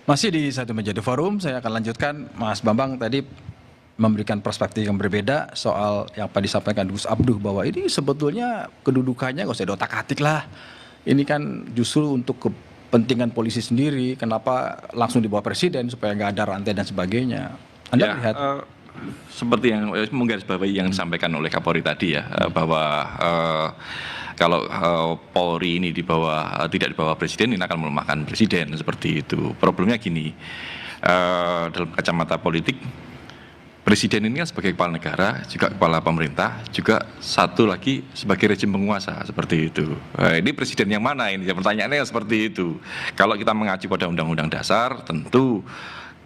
Masih di Satu Meja The Forum, saya akan lanjutkan. Mas Bambang tadi memberikan perspektif yang berbeda soal yang apa disampaikan Gus Abduh, bahwa ini sebetulnya kedudukannya nggak usah diotak-atik lah. Ini kan justru untuk kepentingan polisi sendiri, kenapa langsung di bawah presiden supaya nggak ada rantai dan sebagainya. Anda melihat? Seperti yang menggarisbawahi yang disampaikan oleh Kapolri tadi ya, bahwa kalau Polri ini tidak di bawah presiden, ini akan melemahkan presiden, seperti itu. Problemnya gini, dalam kacamata politik, presiden ini kan sebagai kepala negara, juga kepala pemerintah, juga satu lagi sebagai rejim penguasa, seperti itu. Ini presiden yang mana ini? Pertanyaannya seperti itu. Kalau kita mengacu pada Undang-Undang Dasar, tentu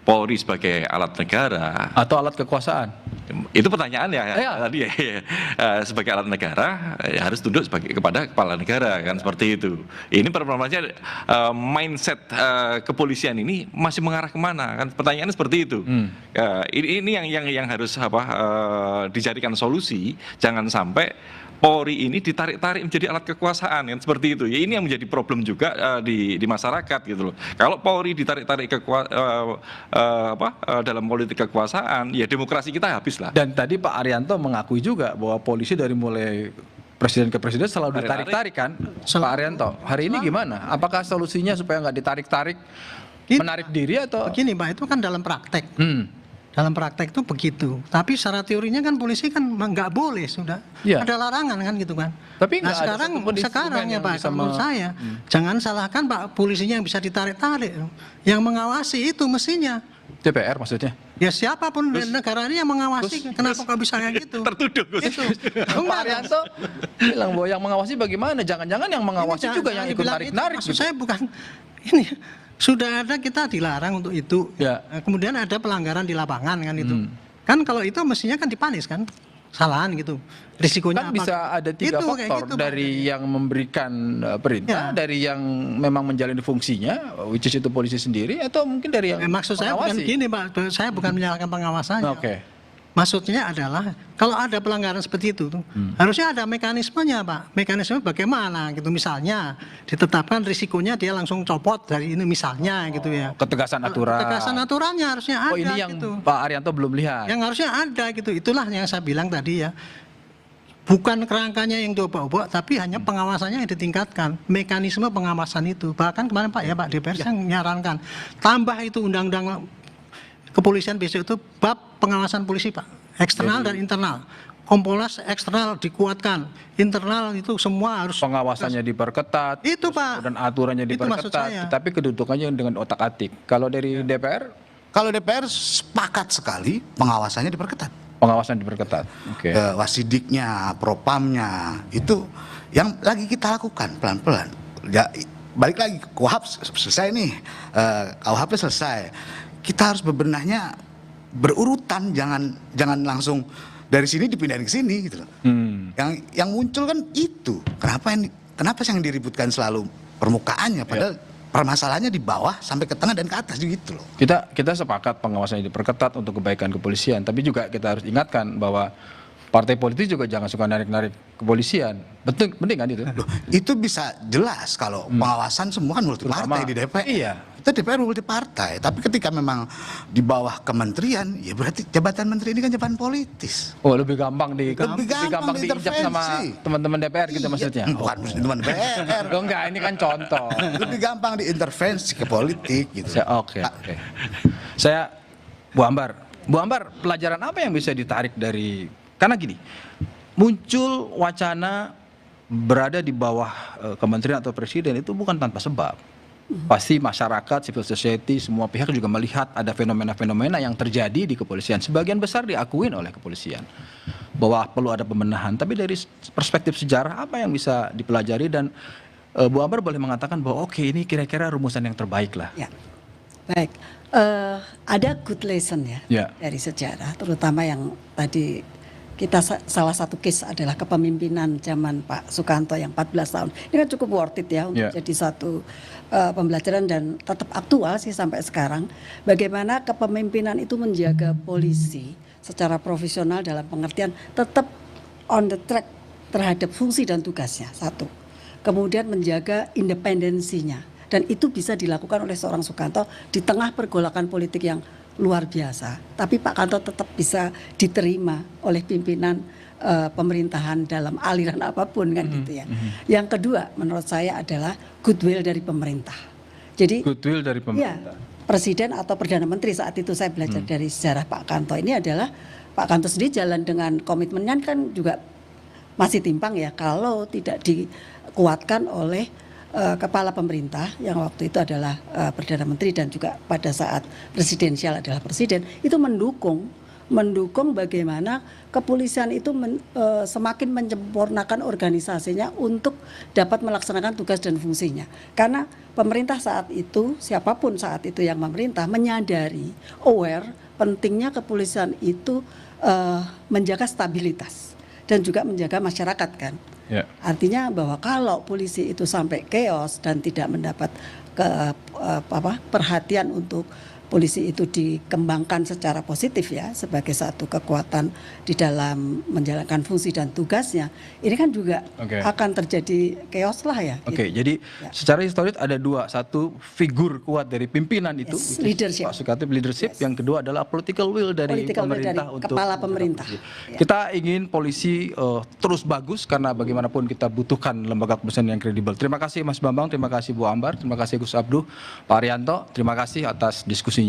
Polri sebagai alat negara Atau alat kekuasaan? Itu pertanyaannya tadi ya. Sebagai alat negara harus tunduk kepada kepala negara, kan seperti itu. Ini permasalahannya mindset kepolisian ini masih mengarah kemana, kan pertanyaannya seperti itu. Ini yang harus dicarikan solusi, jangan sampai Polri ini ditarik-tarik menjadi alat kekuasaan, kan seperti itu. Ya, ini yang menjadi problem juga di masyarakat gitu loh. Kalau Polri ditarik-tarik dalam politik kekuasaan, ya demokrasi kita habis lah. Dan tadi Pak Arianto mengakui juga bahwa polisi dari mulai presiden ke presiden selalu ditarik-tarik kan, Pak Arianto. Hari ini gimana? Apakah solusinya supaya nggak ditarik-tarik, menarik diri atau? Begini Pak, itu kan dalam praktek. Dalam praktek itu begitu. Tapi secara teorinya kan polisi kan nggak boleh, sudah ada larangan kan gitu kan. Tapi nah sekarang ya Pak, menurut saya jangan salahkan Pak polisinya yang bisa ditarik-tarik. Yang mengawasi itu mestinya DPR maksudnya? Ya siapapun negara ini yang mengawasi, kenapa kok bisa kayak gitu? Tertuduh. Itu. Pak Arianto bilang bahwa yang mengawasi bagaimana? Jangan-jangan yang mengawasi juga yang ikut narik-narik. Maksud saya bukan ini. Sudah ada, kita dilarang untuk itu. Ya. Kemudian ada pelanggaran di lapangan kan itu. Kan kalau itu mestinya kan dipanis kan, kesalahan gitu. Risikonya kan bisa ada tiga faktor gitu, dari yang memberikan perintah, dari yang memang menjalani fungsinya, which is itu polisi sendiri, atau mungkin dari yang maksud saya bukan gini Pak, saya bukan menyalahkan pengawasannya. Maksudnya adalah kalau ada pelanggaran seperti itu, harusnya ada mekanismenya Pak. Mekanisme bagaimana gitu, misalnya ditetapkan risikonya dia langsung copot dari ini misalnya gitu ya. Ketegasan aturan. Ketegasan aturannya harusnya ada. Ini yang gitu. Pak Arianto belum lihat. Yang harusnya ada gitu. Itulah yang saya bilang tadi ya. Bukan kerangkanya yang diubah-ubah, tapi hanya pengawasannya yang ditingkatkan. Mekanisme pengawasan itu. Bahkan kemarin Pak DPR yang menyarankan tambah itu undang-undang kepolisian besok itu bab pengawasan polisi Pak, eksternal dan internal. Kompolnas eksternal dikuatkan, internal itu semua harus pengawasannya diperketat. Itu Pak. Dan aturannya diperketat. Tapi kedudukannya dengan otak-atik. Kalau dari DPR? Kalau DPR sepakat sekali pengawasannya diperketat. Pengawasan diperketat. Wasidiknya, propamnya itu yang lagi kita lakukan pelan-pelan. Ya, balik lagi KUHP selesai nih, KUHP selesai. Kita harus bebenahnya berurutan, jangan langsung dari sini dipindahin ke sini gitu loh. Yang muncul kan itu. Kenapa yang diributkan selalu permukaannya, padahal permasalahannya di bawah sampai ke tengah dan ke atas gitu loh. Kita sepakat pengawasannya diperketat untuk kebaikan kepolisian, tapi juga kita harus ingatkan bahwa partai politik juga jangan suka narik-narik kepolisian. Penting kan itu? Loh, itu bisa jelas kalau pengawasan semua kan multi partai di DPR. Iya. Kita DPR multi partai, tapi ketika memang di bawah kementerian, ya berarti jabatan menteri ini kan jabatan politis. Oh, lebih gampang diinjak sama teman-teman DPR gitu maksudnya. Bukan teman DPR. Oh, enggak, ini kan contoh. Lebih gampang diintervensi ke politik gitu. Oke. Saya Bu Ambar, pelajaran apa yang bisa ditarik dari, karena gini, muncul wacana berada di bawah kementerian atau presiden itu bukan tanpa sebab. Pasti masyarakat, civil society, semua pihak juga melihat ada fenomena-fenomena yang terjadi di kepolisian. Sebagian besar diakuin oleh kepolisian bahwa perlu ada pembenahan. Tapi dari perspektif sejarah apa yang bisa dipelajari, dan Bu Ambar boleh mengatakan bahwa oke, ini kira-kira rumusan yang terbaik lah. Ya, baik. Ada good lesson ya dari sejarah, terutama yang tadi kita salah satu case adalah kepemimpinan zaman Pak Sukanto yang 14 tahun. Ini kan cukup worth it ya untuk jadi satu pembelajaran dan tetap aktual sih sampai sekarang. Bagaimana kepemimpinan itu menjaga polisi secara profesional dalam pengertian tetap on the track terhadap fungsi dan tugasnya, satu. Kemudian menjaga independensinya. dan itu bisa dilakukan oleh seorang Sukanto di tengah pergolakan politik yang luar biasa. Tapi Pak Kanto tetap bisa diterima oleh pimpinan pemerintahan dalam aliran apapun kan gitu ya. Yang kedua menurut saya adalah goodwill dari pemerintah. Jadi goodwill dari pemerintah. Ya, Presiden atau Perdana Menteri saat itu saya belajar dari sejarah Pak Kanto ini adalah Pak Kanto sendiri jalan dengan komitmennya kan juga masih timpang ya kalau tidak dikuatkan oleh kepala pemerintah yang waktu itu adalah Perdana Menteri dan juga pada saat presidensial adalah presiden, itu mendukung bagaimana kepolisian itu semakin menyempurnakan organisasinya untuk dapat melaksanakan tugas dan fungsinya. Karena pemerintah saat itu, siapapun saat itu yang memerintah, menyadari, aware pentingnya kepolisian itu menjaga stabilitas dan juga menjaga masyarakat kan. Yeah. Artinya bahwa kalau polisi itu sampai chaos dan tidak mendapat perhatian untuk polisi itu dikembangkan secara positif ya sebagai satu kekuatan di dalam menjalankan fungsi dan tugasnya, ini kan juga akan terjadi chaos lah ya. Oke, jadi secara historis ada dua, satu figur kuat dari pimpinan itu, leadership. Pak Sukanto leadership, yang kedua adalah political will dari pemerintah dari untuk kepala pemerintah. Kita ingin polisi terus bagus karena bagaimanapun kita butuhkan lembaga kepolisian yang kredibel. Terima kasih Mas Bambang, terima kasih Bu Ambar, terima kasih Gus Abduh, Pak Arianto, terima kasih atas diskusinya.